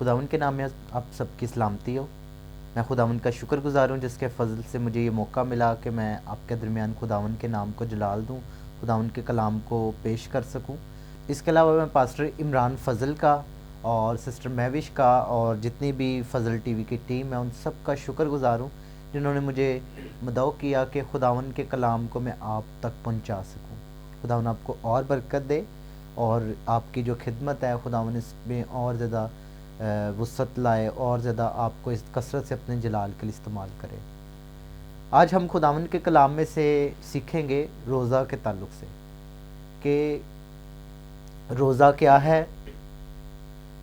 خداوند کے نام میں آپ سب کی سلامتی ہو۔ میں خداوند کا شکر گزار ہوں جس کے فضل سے مجھے یہ موقع ملا کہ میں آپ کے درمیان خداوند کے نام کو جلال دوں، خداوند کے کلام کو پیش کر سکوں۔ اس کے علاوہ میں پاسٹر عمران فضل کا اور سسٹر مہوش کا اور جتنی بھی فضل ٹی وی کی ٹیم ہے ان سب کا شکر گزار ہوں جنہوں نے مجھے مدعو کیا کہ خداوند کے کلام کو میں آپ تک پہنچا سکوں۔ خداوند آپ کو اور برکت دے اور آپ کی جو خدمت ہے خداوند اس میں اور زیادہ وسعت لائے اور زیادہ آپ کو اس کثرت سے اپنے جلال کے لیے استعمال کرے۔ آج ہم خداوند کے کلام میں سے سیکھیں گے روزہ کے تعلق سے کہ روزہ کیا ہے،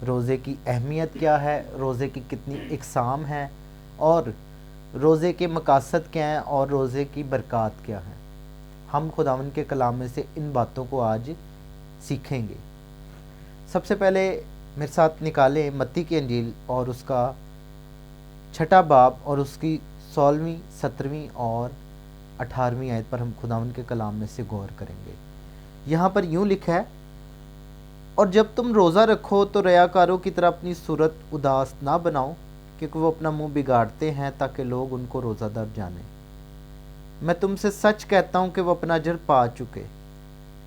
روزے کی اہمیت کیا ہے، روزے کی کتنی اقسام ہیں اور روزے کے مقاصد کیا ہیں اور روزے کی برکات کیا ہیں۔ ہم خداوند کے کلام میں سے ان باتوں کو آج سیکھیں گے۔ سب سے پہلے میرے ساتھ نکالیں متی کی انجیل اور اس کا 6 باب اور اس کی 16ویں 17ویں اور 18ویں آیت پر ہم خداوند کے کلام میں سے غور کریں گے۔ یہاں پر یوں لکھا ہے، اور جب تم روزہ رکھو تو ریاکاروں کی طرح اپنی صورت اداس نہ بناؤ، کیونکہ وہ اپنا منہ بگاڑتے ہیں تاکہ لوگ ان کو روزہ دار جانیں۔ میں تم سے سچ کہتا ہوں کہ وہ اپنا اجر پا چکے۔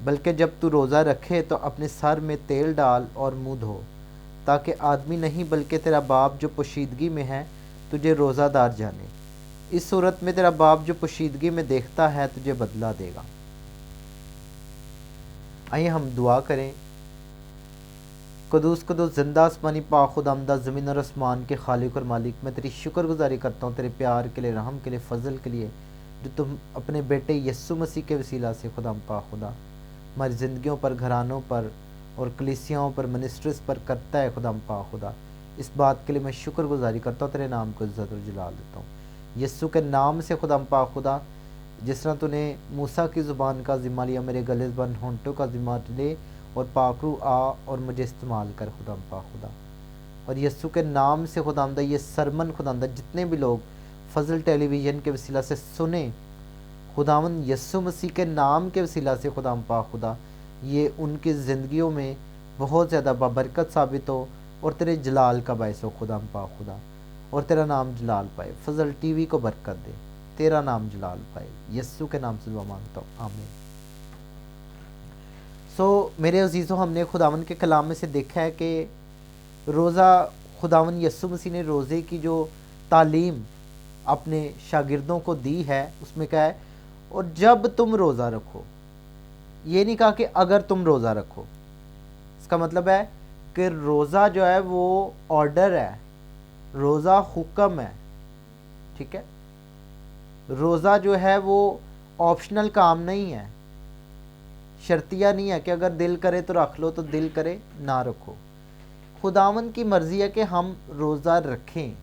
بلکہ جب تو روزہ رکھے تو اپنے سر میں تیل ڈال اور منہ دھو، تاکہ آدمی نہیں بلکہ تیرا باپ جو پوشیدگی میں ہے تجھے روزہ دار جانے۔ اس صورت میں تیرا باپ جو پوشیدگی میں دیکھتا ہے تجھے بدلہ دے گا۔ آئیے ہم دعا کریں۔ قدوس قدوس زندہ آسمانی پاک خداوندہ زمین اور آسمان کے خالق اور مالک، میں تیری شکر گزاری کرتا ہوں تیرے پیار کے لیے، رحم کے لیے، فضل کے لیے جو تم اپنے بیٹے یسوع مسیح کے وسیلہ سے خداوند پاک خدا ہماری زندگیوں پر، گھرانوں پر اور کلیسیاؤں پر، منسٹریز پر کرتا ہے خداوند پاک خدا۔ اس بات کے لیے میں شکر گزاری کرتا ہوں، تیرے نام کو عزت اور جلال دیتا ہوں یسوع کے نام سے خداوند پاک خدا۔ جس طرح تو نے موسیٰ کی زبان کا ذمہ لیا، میرے گلے زبان ہونٹوں کا ذمہ لے اور پاک روح آ اور مجھے استعمال کر خداوند پاک خدا۔ اور یسوع کے نام سے خداوندہ یہ سرمن خداوندہ جتنے بھی لوگ فضل ٹیلی ویژن کے وسیلہ سے سنیں، خداوند یسوع مسیح کے نام کے وسیلہ سے خداوند پاک خدا یہ ان کی زندگیوں میں بہت زیادہ بابرکت ثابت ہو اور تیرے جلال کا باعث ہو خداوند پاک خدا، اور تیرا نام جلال پائے۔ فضل ٹی وی کو برکت دے، تیرا نام جلال پائے، یسوع کے نام سے دعا مانگتا ہوں، آمین۔ میرے عزیزوں، ہم نے خداوند کے کلام میں سے دیکھا ہے کہ روزہ خداوند یسوع مسیح نے روزے کی جو تعلیم اپنے شاگردوں کو دی ہے اس میں کہا ہے، اور جب تم روزہ رکھو۔ یہ نہیں کہا کہ اگر تم روزہ رکھو۔ اس کا مطلب ہے کہ روزہ جو ہے وہ آرڈر ہے، روزہ حکم ہے، ٹھیک ہے۔ روزہ جو ہے وہ آپشنل کام نہیں ہے، شرطیہ نہیں ہے کہ اگر دل کرے تو رکھ لو تو دل کرے نہ رکھو۔ خداوند کی مرضی ہے کہ ہم روزہ رکھیں۔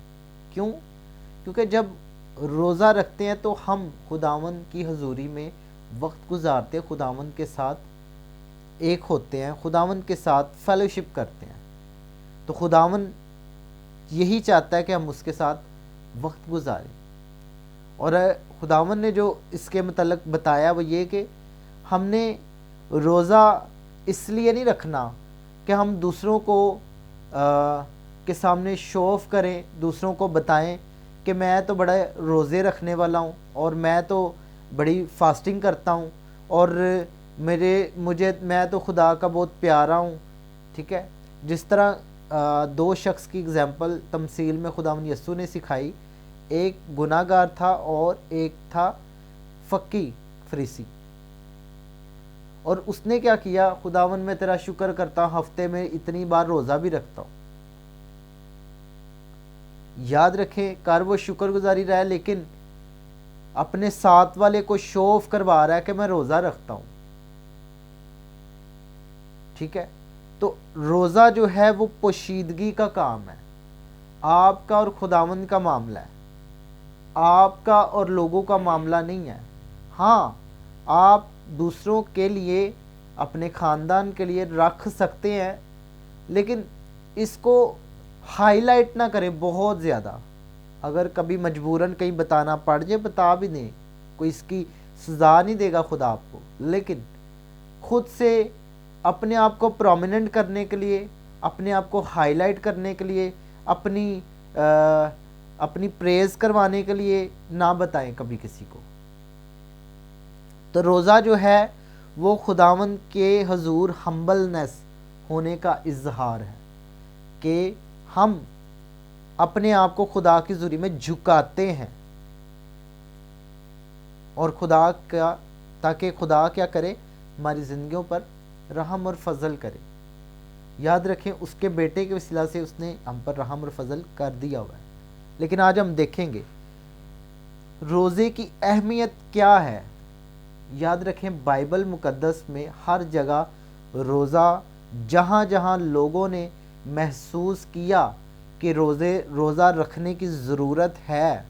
کیوں؟ کیونکہ جب روزہ رکھتے ہیں تو ہم خداوند کی حضوری میں وقت گزارتے، خداوند کے ساتھ ایک ہوتے ہیں، خداوند کے ساتھ فیلوشپ کرتے ہیں۔ تو خداوند یہی چاہتا ہے کہ ہم اس کے ساتھ وقت گزاریں۔ اور خداوند نے جو اس کے متعلق بتایا وہ یہ کہ ہم نے روزہ اس لیے نہیں رکھنا کہ ہم دوسروں کو کے سامنے شو آف کریں، دوسروں کو بتائیں کہ میں تو بڑا روزے رکھنے والا ہوں اور میں تو بڑی فاسٹنگ کرتا ہوں اور میں تو خدا کا بہت پیارا ہوں، ٹھیک ہے۔ جس طرح 2 شخص کی اگزامپل تمثیل میں خداوند یسوع نے سکھائی، ایک گناہ گار تھا اور ایک تھا فقی فریسی۔ اور اس نے کیا کیا؟ خداوند میں تیرا شکر کرتا ہوں، ہفتے میں اتنی بار روزہ بھی رکھتا ہوں۔ یاد رکھیں، کر وہ شکر گزاری رہا ہے لیکن اپنے ساتھ والے کو شو آف کروا رہا ہے کہ میں روزہ رکھتا ہوں، ٹھیک ہے۔ تو روزہ جو ہے وہ پوشیدگی کا کام ہے، آپ کا اور خداوند کا معاملہ ہے، آپ کا اور لوگوں کا معاملہ نہیں ہے۔ ہاں، آپ دوسروں کے لیے، اپنے خاندان کے لیے رکھ سکتے ہیں، لیکن اس کو ہائی لائٹ نہ کریں بہت زیادہ۔ اگر کبھی مجبوراً کہیں بتانا پڑ جائے بتا بھی دیں، کوئی اس کی سزا نہیں دے گا خدا آپ کو، لیکن خود سے اپنے آپ کو پرومیننٹ کرنے کے لیے اپنے آپ کو ہائی لائٹ کرنے کے لیے، اپنی پریز کروانے کے لیے نہ بتائیں کبھی کسی کو۔ تو روزہ جو ہے وہ خداوند کے حضور ہمبلنس ہونے کا اظہار ہے کہ ہم اپنے آپ کو خدا کی حضوری میں جھکاتے ہیں، اور تاکہ خدا کیا کرے، ہماری زندگیوں پر رحم اور فضل کرے۔ یاد رکھیں اس کے بیٹے کے وسیلہ سے اس نے ہم پر رحم اور فضل کر دیا ہوا ہے۔ لیکن آج ہم دیکھیں گے روزے کی اہمیت کیا ہے۔ یاد رکھیں بائبل مقدس میں ہر جگہ روزہ، جہاں جہاں لوگوں نے محسوس کیا کہ روزہ رکھنے کی ضرورت ہے،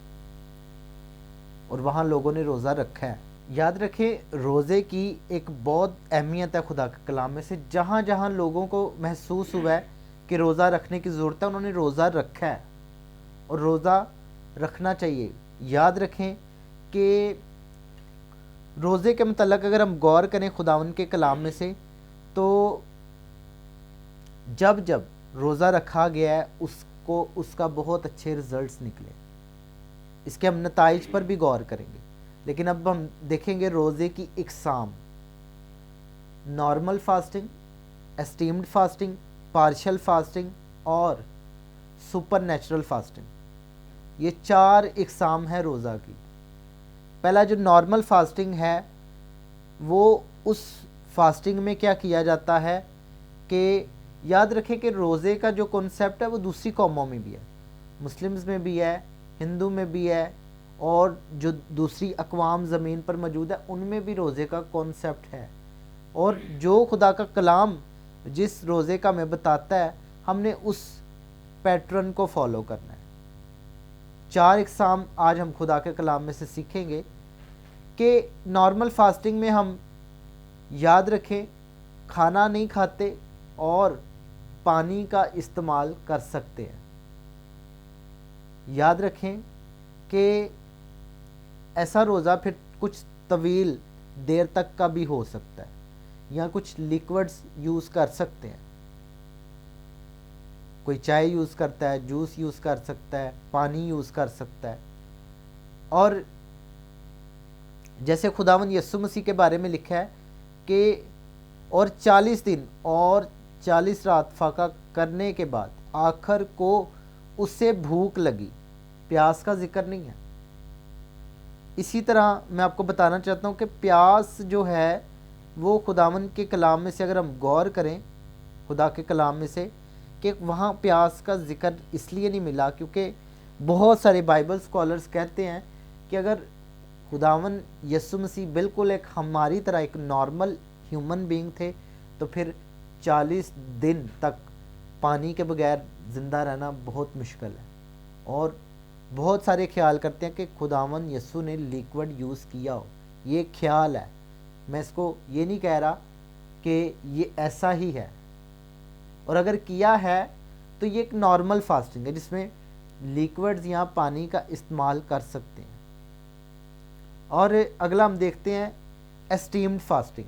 اور وہاں لوگوں نے روزہ رکھا ہے۔ یاد رکھیں روزے کی ایک بہت اہمیت ہے خدا کے کلام میں سے، جہاں جہاں لوگوں کو محسوس ہوا ہے کہ روزہ رکھنے کی ضرورت ہے، انہوں نے روزہ رکھا ہے، اور روزہ رکھنا چاہیے۔ یاد رکھیں کہ روزے کے متعلق اگر ہم غور کریں خداوند کے کلام میں سے، تو جب جب روزہ رکھا گیا ہے اس کا بہت اچھے رزلٹس نکلے۔ اس کے ہم نتائج پر بھی غور کریں گے، لیکن اب ہم دیکھیں گے روزے کی اقسام: normal fasting, esteemed fasting, partial fasting اور سپر نیچرل فاسٹنگ۔ یہ 4 اقسام ہیں روزہ کی۔ پہلا جو نارمل فاسٹنگ ہے، وہ اس فاسٹنگ میں کیا کیا جاتا ہے کہ یاد رکھیں کہ روزے کا جو کنسیپٹ ہے وہ دوسری قوموں میں بھی ہے، مسلمز میں بھی ہے، ہندو میں بھی ہے، اور جو دوسری اقوام زمین پر موجود ہے ان میں بھی روزے کا کانسیپٹ ہے۔ اور جو خدا کا کلام جس روزے کا ہمیں بتاتا ہے، ہم نے اس پیٹرن کو فالو کرنا ہے۔ 4 اقسام آج ہم خدا کے کلام میں سے سیکھیں گے کہ نارمل فاسٹنگ میں ہم یاد رکھیں کھانا نہیں کھاتے اور پانی کا استعمال کر سکتے ہیں۔ یاد رکھیں کہ ایسا روزہ پھر کچھ طویل دیر تک کا بھی ہو سکتا ہے، یا کچھ لیکوڈز یوز کر سکتے ہیں، کوئی چائے یوز کرتا ہے، جوس یوز کر سکتا ہے، پانی یوز کر سکتا ہے۔ اور جیسے خداوند یسوع مسیح کے بارے میں لکھا ہے کہ اور 40 دن اور 40 رات فاقہ کرنے کے بعد آخر کو اسے بھوک لگی، پیاس کا ذکر نہیں ہے۔ اسی طرح میں آپ کو بتانا چاہتا ہوں کہ پیاس جو ہے وہ خداوند کے کلام میں سے اگر ہم غور کریں خدا کے کلام میں سے، کہ وہاں پیاس کا ذکر اس لیے نہیں ملا کیونکہ بہت سارے بائبل سکولرز کہتے ہیں کہ اگر خداوند یسوع مسیح بالکل ایک ہماری طرح ایک نارمل ہیومن بینگ تھے، تو پھر 40 دن تک پانی کے بغیر زندہ رہنا بہت مشکل ہے۔ اور بہت سارے خیال کرتے ہیں کہ خداوند یسوع نے لیکوڈ یوز کیا ہو، یہ خیال ہے، میں اس کو یہ نہیں کہہ رہا کہ یہ ایسا ہی ہے، اور اگر کیا ہے تو یہ ایک نارمل فاسٹنگ ہے جس میں لیکوڈز یا پانی کا استعمال کر سکتے ہیں۔ اور اگلا ہم دیکھتے ہیں اسٹیمڈ فاسٹنگ۔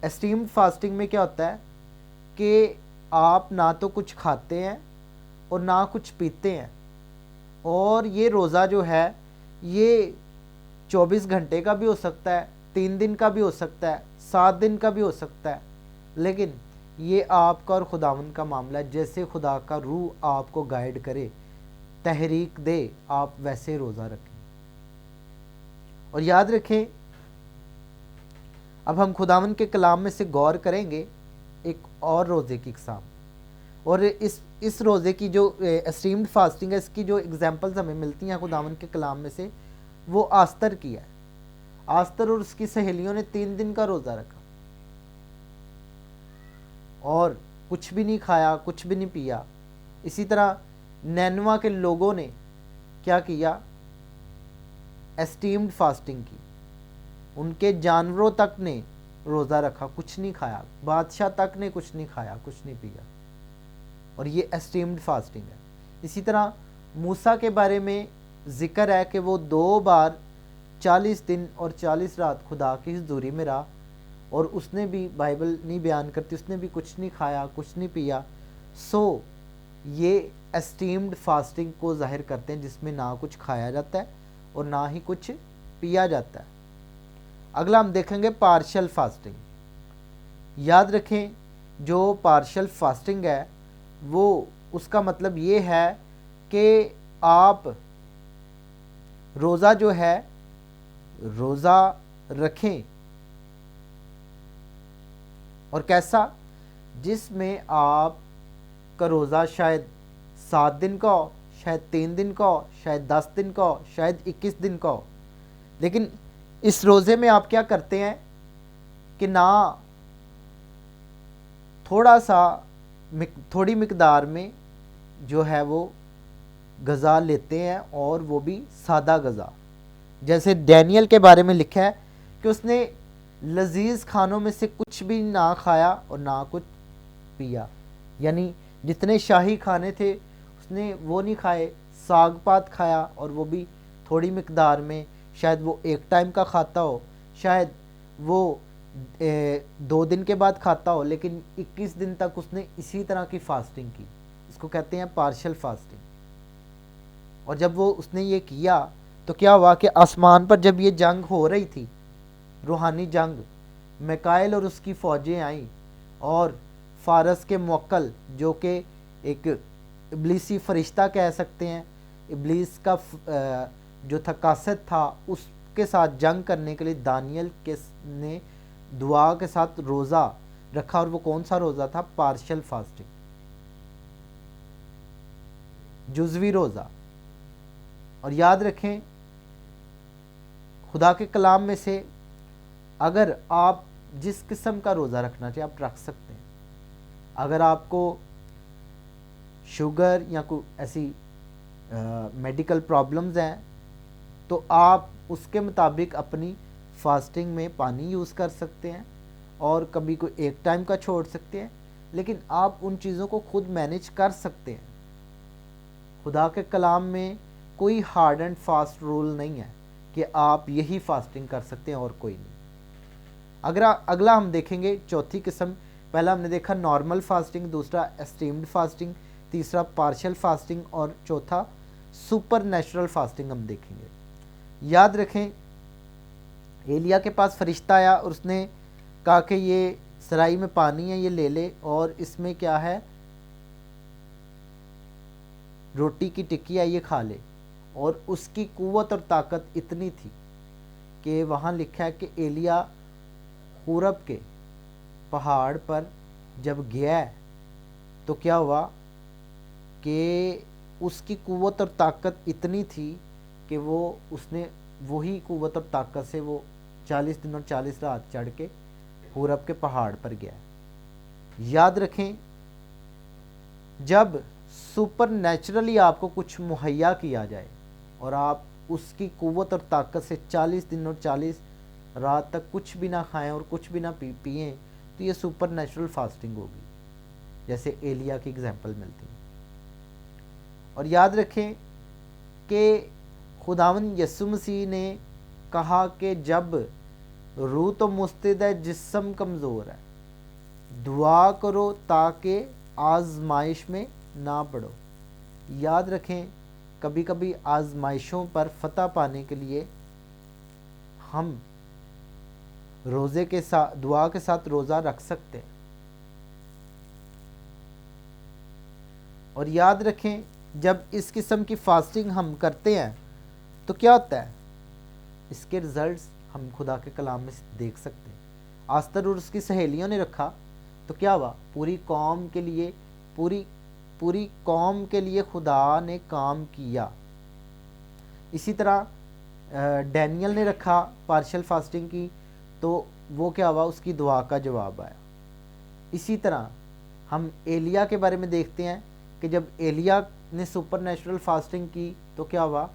اسٹیمڈ فاسٹنگ میں کیا ہوتا ہے کہ آپ نہ تو کچھ کھاتے ہیں اور نہ کچھ پیتے ہیں، اور یہ روزہ جو ہے یہ 24 گھنٹے کا بھی ہو سکتا ہے، 3 دن کا بھی ہو سکتا ہے، 7 دن کا بھی ہو سکتا ہے، لیکن یہ آپ کا اور خداوند کا معاملہ ہے۔ جیسے خدا کا روح آپ کو گائیڈ کرے، تحریک دے، آپ ویسے روزہ رکھیں۔ اور یاد رکھیں اب ہم خداوند کے کلام میں سے غور کریں گے ایک اور روزے کی اقسام، اور اس روزے کی جو اسٹیمڈ فاسٹنگ ہے، اس کی جو ایگزامپلز ہمیں ملتی ہیں خداوند کے کلام میں سے، وہ آستر کی ہے۔ آستر اور اس کی سہیلیوں نے 3 دن کا روزہ رکھا اور کچھ بھی نہیں کھایا، کچھ بھی نہیں پیا۔ اسی طرح نینوا کے لوگوں نے کیا کیا؟ اسٹیمڈ فاسٹنگ کی۔ ان کے جانوروں تک نے روزہ رکھا، کچھ نہیں کھایا، بادشاہ تک نے کچھ نہیں کھایا، کچھ نہیں پیا، اور یہ اسٹیمڈ فاسٹنگ ہے۔ اسی طرح موسیٰ کے بارے میں ذکر ہے کہ وہ 2 بار 40 دن اور 40 رات خدا کی حضوری میں رہا، اور اس نے بھی، بائبل نہیں بیان کرتی، اس نے بھی کچھ نہیں کھایا، کچھ نہیں پیا، سو یہ اسٹیمڈ فاسٹنگ کو ظاہر کرتے ہیں جس میں نہ کچھ کھایا جاتا ہے اور نہ ہی کچھ پیا جاتا ہے۔ اگلا ہم دیکھیں گے پارشل فاسٹنگ۔ یاد رکھیں جو پارشل فاسٹنگ ہے وہ اس کا مطلب یہ ہے کہ آپ روزہ جو ہے روزہ رکھیں، اور کیسا؟ جس میں آپ کا روزہ شاید 7 دن کا ہو، شاید 3 دن کا ہو، شاید 10 دن کا ہو، شاید 21 دن کا ہو، لیکن اس روزے میں آپ کیا کرتے ہیں کہ نہ تھوڑی مقدار میں جو ہے وہ غذا لیتے ہیں، اور وہ بھی سادہ غذا۔ جیسے ڈینیل کے بارے میں لکھا ہے کہ اس نے لذیذ کھانوں میں سے کچھ بھی نہ کھایا اور نہ کچھ پیا، یعنی جتنے شاہی کھانے تھے اس نے وہ نہیں کھائے، ساگ پات کھایا اور وہ بھی تھوڑی مقدار میں، شاید وہ ایک ٹائم کا کھاتا ہو، شاید وہ 2 دن کے بعد کھاتا ہو، لیکن 21 دن تک اس نے اسی طرح کی فاسٹنگ کی۔ اس کو کہتے ہیں پارشل فاسٹنگ۔ اور جب وہ اس نے یہ کیا تو کیا ہوا کہ آسمان پر جب یہ جنگ ہو رہی تھی، روحانی جنگ، میکائل اور اس کی فوجیں آئیں، اور فارس کے موکل جو کہ ایک ابلیسی فرشتہ کہہ سکتے ہیں، ابلیس کا جو تھا قاصد تھا، اس کے ساتھ جنگ کرنے کے لیے دانیل نے دعا کے ساتھ روزہ رکھا، اور وہ کون سا روزہ تھا؟ پارشل فاسٹنگ، جزوی روزہ۔ اور یاد رکھیں خدا کے کلام میں سے اگر آپ جس قسم کا روزہ رکھنا چاہیے آپ رکھ سکتے ہیں۔ اگر آپ کو شوگر یا کوئی ایسی میڈیکل پرابلمز ہیں تو آپ اس کے مطابق اپنی فاسٹنگ میں پانی یوز کر سکتے ہیں، اور کبھی کوئی ایک ٹائم کا چھوڑ سکتے ہیں، لیکن آپ ان چیزوں کو خود مینیج کر سکتے ہیں۔ خدا کے کلام میں کوئی ہارڈ اینڈ فاسٹ رول نہیں ہے کہ آپ یہی فاسٹنگ کر سکتے ہیں اور کوئی نہیں۔ اگلا ہم دیکھیں گے چوتھی قسم۔ پہلا ہم نے دیکھا نارمل فاسٹنگ، دوسرا اسٹیمڈ فاسٹنگ، تیسرا پارشل فاسٹنگ، اور چوتھا سپر نیچرل فاسٹنگ ہم دیکھیں گے۔ یاد رکھیں ایلیا کے پاس فرشتہ آیا اور اس نے کہا کہ یہ سرائی میں پانی ہے، یہ لے لے، اور اس میں کیا ہے؟ روٹی کی ٹکی ہے، یہ کھا لے۔ اور اس کی قوت اور طاقت اتنی تھی کہ وہاں لکھا ہے کہ ایلیا حورب کے پہاڑ پر جب گیا تو کیا ہوا کہ اس کی قوت اور طاقت اتنی تھی کہ اس نے وہی قوت اور طاقت سے وہ 40 دن اور 40 رات چڑھ کے حورب کے پہاڑ پر گیا۔ یاد رکھیں جب سپر نیچرلی آپ کو کچھ مہیا کیا جائے اور آپ اس کی قوت اور طاقت سے 40 دن اور 40 رات تک کچھ بھی نہ کھائیں اور کچھ بھی نہ پئیں تو یہ سپر نیچرل فاسٹنگ ہوگی، جیسے ایلیا کی اگزامپل ملتی ہے۔ اور یاد رکھیں کہ خداوند یسوع مسیح نے کہا کہ جب روح تو مستعد ہے جسم کمزور ہے، دعا کرو تاکہ آزمائش میں نہ پڑو۔ یاد رکھیں کبھی کبھی آزمائشوں پر فتح پانے کے لیے ہم روزے کے ساتھ، دعا کے ساتھ روزہ رکھ سکتے ہیں۔ اور یاد رکھیں جب اس قسم کی فاسٹنگ ہم کرتے ہیں تو کیا ہوتا ہے؟ اس کے رزلٹس ہم خدا کے کلام میں دیکھ سکتے ہیں۔ آستر اور اس کی سہیلیوں نے رکھا تو کیا ہوا؟ پوری قوم کے لیے خدا نے کام کیا۔ اسی طرح ڈینیل نے رکھا پارشل فاسٹنگ کی تو وہ کیا ہوا؟ اس کی دعا کا جواب آیا۔ اسی طرح ہم ایلیا کے بارے میں دیکھتے ہیں کہ جب ایلیا نے سپر نیچرل فاسٹنگ کی تو کیا ہوا؟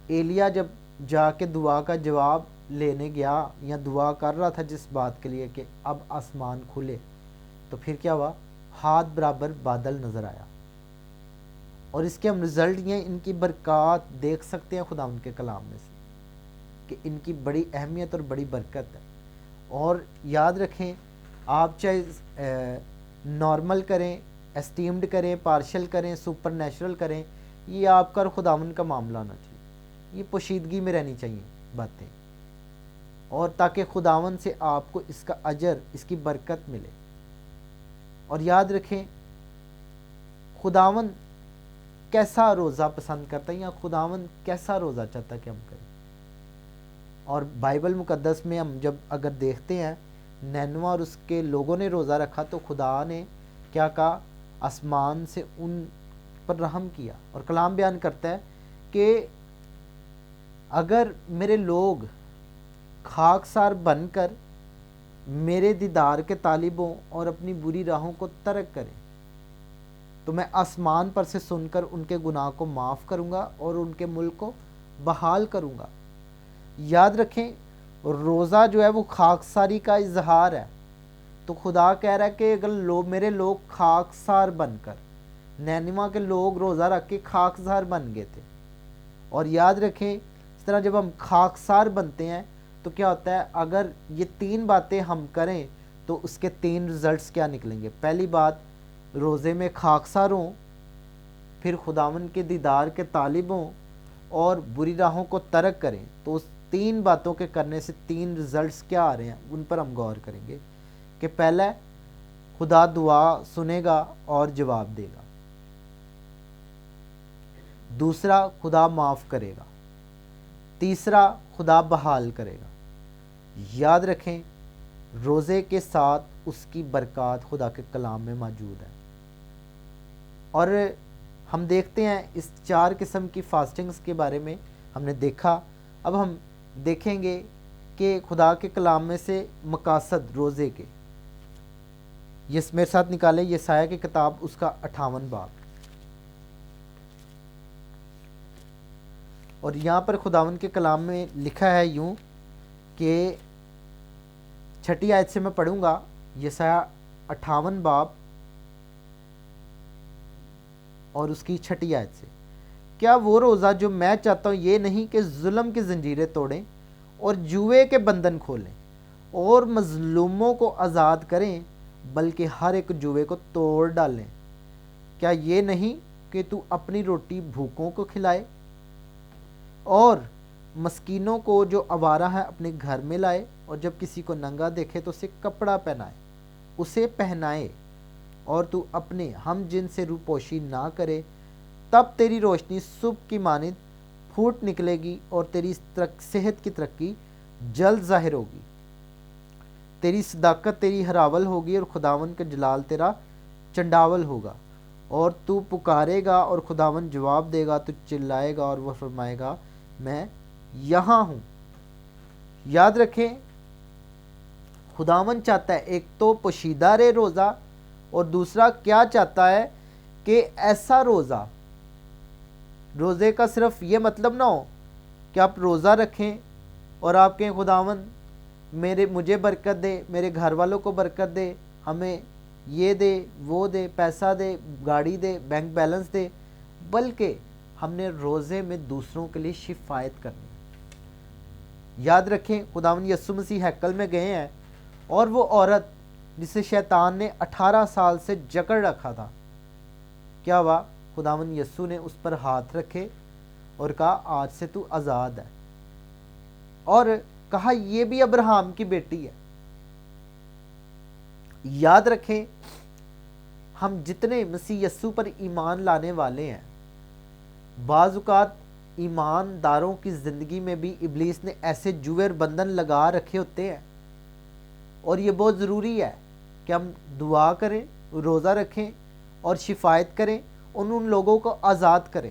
ایلیا جب جا کے دعا کا جواب لینے گیا یا دعا کر رہا تھا جس بات کے لیے کہ اب آسمان کھلے، تو پھر کیا ہوا؟ ہاتھ برابر بادل نظر آیا۔ اور اس کے ہم رزلٹ یہ ان کی برکات دیکھ سکتے ہیں خدا ان کے کلام میں سے کہ ان کی بڑی اہمیت اور بڑی برکت ہے۔ اور یاد رکھیں آپ چاہے نارمل کریں، اسٹیمڈ کریں، پارشل کریں، سپر نیچرل کریں، یہ آپ کا اور خداوند کا معاملہ ہونا چاہیے، یہ پوشیدگی میں رہنی چاہیے باتیں، اور تاکہ خداوند سے آپ کو اس کا اجر، اس کی برکت ملے۔ اور یاد رکھیں خداوند کیسا روزہ پسند کرتا ہے، یا خداوند کیسا روزہ چاہتا ہے کہ ہم کریں۔ اور بائبل مقدس میں ہم جب اگر دیکھتے ہیں نینوا اور اس کے لوگوں نے روزہ رکھا تو خدا نے کیا کہا، آسمان سے ان پر رحم کیا، اور کلام بیان کرتا ہے کہ اگر میرے لوگ خاکسار بن کر میرے دیدار کے طالب ہوں اور اپنی بری راہوں کو ترک کریں تو میں آسمان پر سے سن کر ان کے گناہ کو معاف کروں گا اور ان کے ملک کو بحال کروں گا۔ یاد رکھیں روزہ جو ہے وہ خاکساری کا اظہار ہے، تو خدا کہہ رہا ہے کہ اگر میرے لوگ خاکسار بن کر، نینوا کے لوگ روزہ رکھ کے خاکسار بن گئے تھے، اور یاد رکھیں اس طرح جب ہم خاکسار بنتے ہیں تو کیا ہوتا ہے، اگر یہ 3 باتیں ہم کریں تو اس کے 3 رزلٹس کیا نکلیں گے۔ پہلی بات، روزے میں خاکسار ہوں، پھر خداوند کے دیدار کے طالب ہوں، اور بری راہوں کو ترک کریں، تو اس 3 باتوں کے کرنے سے 3 رزلٹس کیا آ رہے ہیں ان پر ہم غور کریں گے کہ پہلا خدا دعا سنے گا اور جواب دے گا، دوسرا خدا معاف کرے گا، تیسرا خدا بحال کرے گا۔ یاد رکھیں روزے کے ساتھ اس کی برکات خدا کے کلام میں موجود ہے، اور ہم دیکھتے ہیں اس 4 قسم کی فاسٹنگز کے بارے میں ہم نے دیکھا۔ اب ہم دیکھیں گے کہ خدا کے کلام میں سے مقاصد روزے کے، یہ میرے ساتھ نکالیں یسایہ کی کتاب اس کا 58 باب، اور یہاں پر خداوند کے کلام میں لکھا ہے یوں کہ 6 آیت سے میں پڑھوں گا، یسایہ 58 باب اور اس کی 6 آیت سے۔ کیا وہ روزہ جو میں چاہتا ہوں یہ نہیں کہ ظلم کی زنجیریں توڑیں اور جوئے کے بندھن کھولیں اور مظلوموں کو آزاد کریں، بلکہ ہر ایک جوئے کو توڑ ڈالیں؟ کیا یہ نہیں کہ تو اپنی روٹی بھوکوں کو کھلائے اور مسکینوں کو جو آوارہ ہے اپنے گھر میں لائے، اور جب کسی کو ننگا دیکھے تو اسے کپڑا پہنائے، اسے پہنائے، اور تو اپنے ہم جن سے روپوشی نہ کرے، تب تیری روشنی صبح کی مانند پھوٹ نکلے گی اور تیری صحت کی ترقی جلد ظاہر ہوگی، تیری صداقت تیری ہراول ہوگی اور خداوند کا جلال تیرا چنڈاول ہوگا، اور تو پکارے گا اور خداوند جواب دے گا، تو چلائے گا اور وہ فرمائے گا میں یہاں ہوں۔ یاد رکھیں خداوند چاہتا ہے ایک تو پوشیدہ رہے روزہ، اور دوسرا کیا چاہتا ہے کہ ایسا روزہ، روزے کا صرف یہ مطلب نہ ہو کہ آپ روزہ رکھیں اور آپ کہیں خداوند مجھے برکت دے، میرے گھر والوں کو برکت دے، ہمیں یہ دے وہ دے، پیسہ دے، گاڑی دے، بینک بیلنس دے، بلکہ ہم نے روزے میں دوسروں کے لیے شفاعت کرنی۔ یاد رکھیں خداوند یسوع مسیح ہیکل میں گئے ہیں، اور وہ عورت جسے شیطان نے 18 سال سے جکڑ رکھا تھا، کیا ہوا؟ خداوند یسوع نے اس پر ہاتھ رکھے اور کہا آج سے تو آزاد ہے، اور کہا یہ بھی ابراہم کی بیٹی ہے۔ یاد رکھیں ہم جتنے مسیح یسوع پر ایمان لانے والے ہیں، بعض اوقات ایمانداروں کی زندگی میں بھی ابلیس نے ایسے جوئے اور بندھن لگا رکھے ہوتے ہیں، اور یہ بہت ضروری ہے کہ ہم دعا کریں، روزہ رکھیں اور شفاعت کریں، ان لوگوں کو آزاد کریں،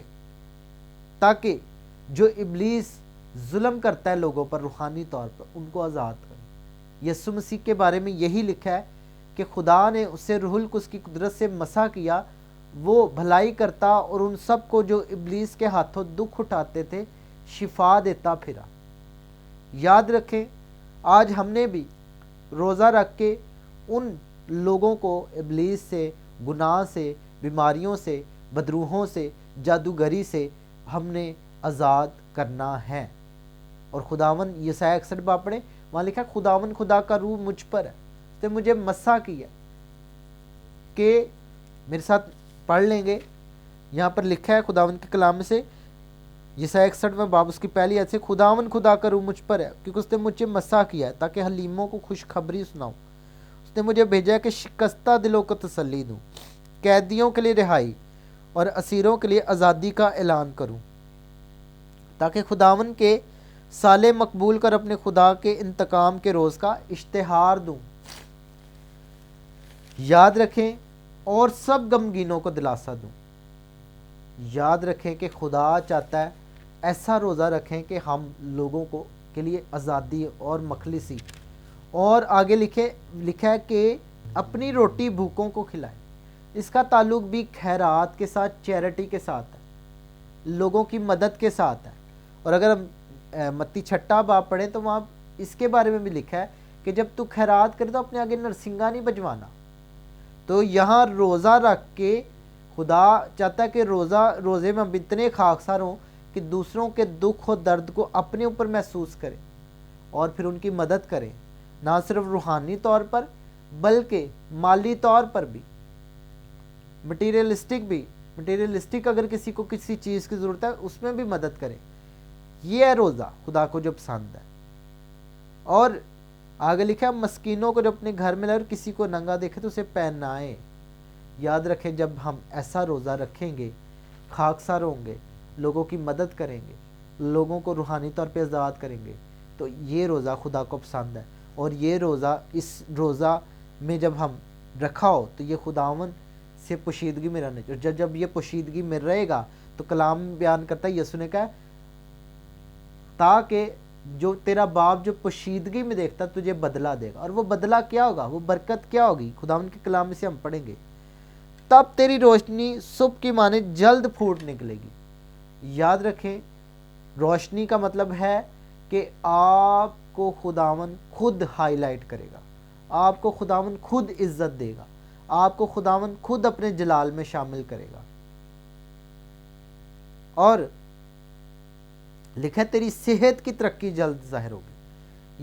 تاکہ جو ابلیس ظلم کرتا ہے لوگوں پر روحانی طور پر ان کو آزاد کریں۔ یسوع مسیح کے بارے میں یہی لکھا ہے کہ خدا نے اسے روح القدس کی قدرت سے مسح کیا، وہ بھلائی کرتا اور ان سب کو جو ابلیس کے ہاتھوں دکھ اٹھاتے تھے شفا دیتا پھرا۔ یاد رکھیں آج ہم نے بھی روزہ رکھ کے ان لوگوں کو ابلیس سے، گناہ سے، بیماریوں سے، بدروحوں سے، جادوگری سے ہم نے آزاد کرنا ہے۔ اور خداوند یسایہ 61 باب پڑھیں، وہاں لکھا ہے خداون خدا کا روح مجھ پر ہے، اس نے مجھے مسا کیا کہ میرے ساتھ پڑھ لیں گے. یہاں پر لکھا ہے خداون کے کلام سے یسایا 61 باب اس کی پہلی آیت سے، خداون خدا کا روح مجھ پر ہے کیونکہ اس نے مجھے مسا کیا ہے تاکہ حلیموں کو خوشخبری سناؤں. اس نے مجھے بھیجا ہے کہ شکستہ دلوں کو تسلی دوں، قیدیوں کے لیے رہائی اور اسیروں کے لیے آزادی کا اعلان کروں، تاکہ خداون کے سالے مقبول کر اپنے خدا کے انتقام کے روز کا اشتہار دوں. یاد رکھیں اور سب غمگینوں کو دلاسا دوں. یاد رکھیں کہ خدا چاہتا ہے ایسا روزہ رکھیں کہ ہم لوگوں کو کے لیے آزادی اور مخلصی، اور آگے لکھا ہے کہ اپنی روٹی بھوکوں کو کھلائیں. اس کا تعلق بھی خیرات کے ساتھ، چیریٹی کے ساتھ ہے، لوگوں کی مدد کے ساتھ ہے. اور اگر ہم متی 6 باب پڑھیں تو وہاں اس کے بارے میں بھی لکھا ہے کہ جب تو خیرات کرے تو اپنے آگے نرسنگا نہیں بجوانا. تو یہاں روزہ رکھ کے خدا چاہتا ہے کہ روزے میں ہم اتنے خاکسار ہوں کہ دوسروں کے دکھ و درد کو اپنے اوپر محسوس کریں اور پھر ان کی مدد کریں، نہ صرف روحانی طور پر بلکہ مالی طور پر بھی، مٹیریلسٹک اگر کسی کو کسی چیز کی ضرورت ہے اس میں بھی مدد کریں. یہ ہے روزہ خدا کو جو پسند ہے. اور آگے لکھا ہے مسکینوں کو جب اپنے گھر میں لائے اور کسی کو ننگا دیکھے تو اسے پہنائے. یاد رکھیں جب ہم ایسا روزہ رکھیں گے، خاکسار ہوں گے، لوگوں کی مدد کریں گے، لوگوں کو روحانی طور پہ آزاد کریں گے، تو یہ روزہ خدا کو پسند ہے. اور یہ روزہ، اس روزہ میں جب ہم رکھا ہو تو یہ خداون سے پوشیدگی میں رہنے چاہیے. جب یہ پوشیدگی میں رہے گا تو کلام بیان کرتا ہے، یسوع نے کہا تاکہ جو تیرا باپ جو پوشیدگی میں دیکھتا تجھے بدلہ دے گا. اور وہ بدلہ کیا ہوگا، وہ برکت کیا ہوگی، خداوند کے کلام میں سے ہم پڑھیں گے، تب تیری روشنی صبح کی مانند جلد پھوٹ نکلے گی. یاد رکھیں روشنی کا مطلب ہے کہ آپ کو خداوند خود ہائی لائٹ کرے گا، آپ کو خداوند خود عزت دے گا، آپ کو خداوند خود اپنے جلال میں شامل کرے گا. اور لکھا ہے تیری صحت کی ترقی جلد ظاہر ہوگی.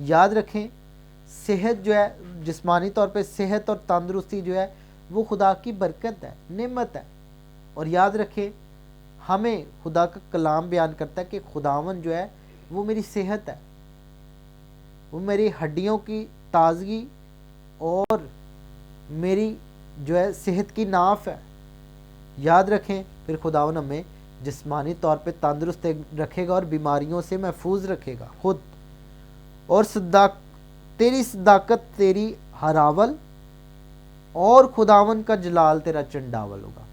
یاد رکھیں صحت جو ہے، جسمانی طور پہ صحت اور تندرستی جو ہے وہ خدا کی برکت ہے، نعمت ہے. اور یاد رکھیں ہمیں خدا کا کلام بیان کرتا ہے کہ خداون جو ہے وہ میری صحت ہے، وہ میری ہڈیوں کی تازگی اور میری جو ہے صحت کی ناف ہے. یاد رکھیں پھر خداون ہمیں جسمانی طور پہ تندرست رکھے گا اور بیماریوں سے محفوظ رکھے گا خود. اور تیری صداقت تیری ہراول اور خداون کا جلال تیرا چنڈاول ہوگا.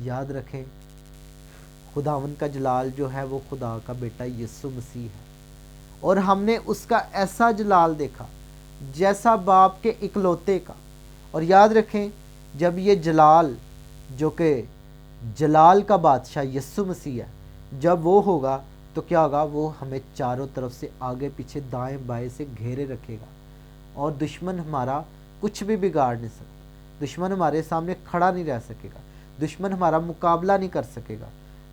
یاد رکھیں خداون کا جلال جو ہے وہ خدا کا بیٹا یسوع مسیح ہے، اور ہم نے اس کا ایسا جلال دیکھا جیسا باپ کے اکلوتے کا. اور یاد رکھیں جب یہ جلال جو کہ جلال کا بادشاہ یسوع مسیح ہے، جب وہ ہوگا تو کیا ہوگا، وہ ہمیں چاروں طرف سے آگے پیچھے دائیں بائیں سے گھیرے رکھے گا اور دشمن ہمارا کچھ بھی بگاڑ نہیں سکتا، دشمن ہمارے سامنے کھڑا نہیں رہ سکے گا، دشمن ہمارا مقابلہ نہیں کر سکے گا.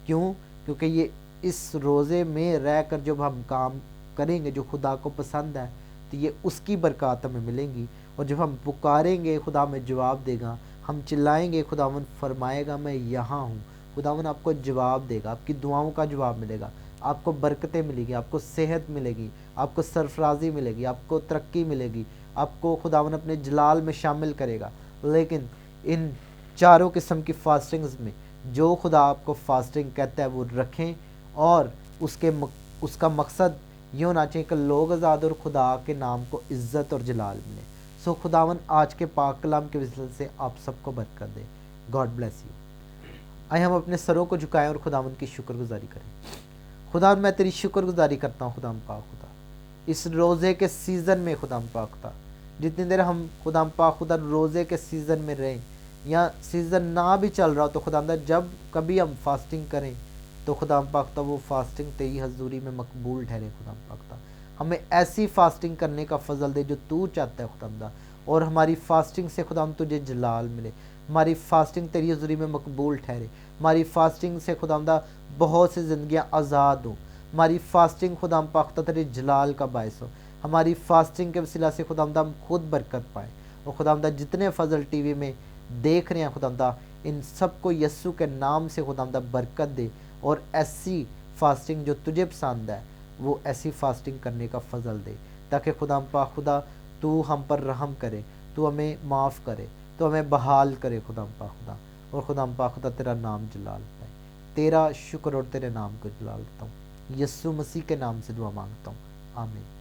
کیوں؟ کیونکہ یہ اس روزے میں رہ کر جب ہم کام کریں گے جو خدا کو پسند ہے تو یہ اس کی برکات ہمیں ملیں گی. اور جب ہم پکاریں گے خدا ہمیں جواب دے گا، ہم چلائیں گے خداوند فرمائے گا میں یہاں ہوں، خداوند آپ کو جواب دے گا، آپ کی دعاؤں کا جواب ملے گا، آپ کو برکتیں ملے گی، آپ کو صحت ملے گی، آپ کو سرفرازی ملے گی، آپ کو ترقی ملے گی، آپ کو خداوند اپنے جلال میں شامل کرے گا. لیکن ان چاروں قسم کی فاسٹنگز میں جو خدا آپ کو فاسٹنگ کہتا ہے وہ رکھیں، اور اس کا مقصد یہ ہونا چاہیے کہ لوگ آزاد اور خدا کے نام کو عزت اور جلال ملے. سو خداون آج کے پاک کلام کے وسیلے سے آپ سب کو برکت دے. God bless you. آئے ہم اپنے سروں کو جھکائیں اور خداون کی شکر گزاری کریں. خداون میں تیری شکر گزاری کرتا ہوں خداون پاک خدا، اس روزے کے سیزن میں خداون پاک خدا، جتنی دیر ہم خداون پاک خدا روزے کے سیزن میں رہیں یا سیزن نہ بھی چل رہا ہو تو خداوند جب کبھی ہم فاسٹنگ کریں تو خداوند پاک خدا وہ فاسٹنگ تیری حضوری میں مقبول ٹھہرے. خداوند پاک خدا ہمیں ایسی فاسٹنگ کرنے کا فضل دے جو تو چاہتا ہے خداوند، اور ہماری فاسٹنگ سے خداوند تجھے جلال ملے، ہماری فاسٹنگ تیری حضوری میں مقبول ٹھہرے، ہماری فاسٹنگ سے خداوند بہت سی زندگیاں آزاد ہوں، ہماری فاسٹنگ خداوند پاک خدا تیرے جلال کا باعث ہو، ہماری فاسٹنگ کے وسیلہ سے خداوند ہم خود برکت پائیں، اور خداوند جتنے فضل ٹی وی میں دیکھ رہے ہیں خداوند ان سب کو یسوع کے نام سے خداوند برکت دے، اور ایسی فاسٹنگ جو تجھے پسند ہے وہ ایسی فاسٹنگ کرنے کا فضل دے، تاکہ خدا تو ہم پر رحم کرے، تو ہمیں معاف کرے، تو ہمیں بحال کرے خدا، اور خدا تیرا نام جلال پائے۔ تیرا شکر اور تیرے نام کو جلال دیتا ہوں، یسوع مسیح کے نام سے دعا مانگتا ہوں، آمین۔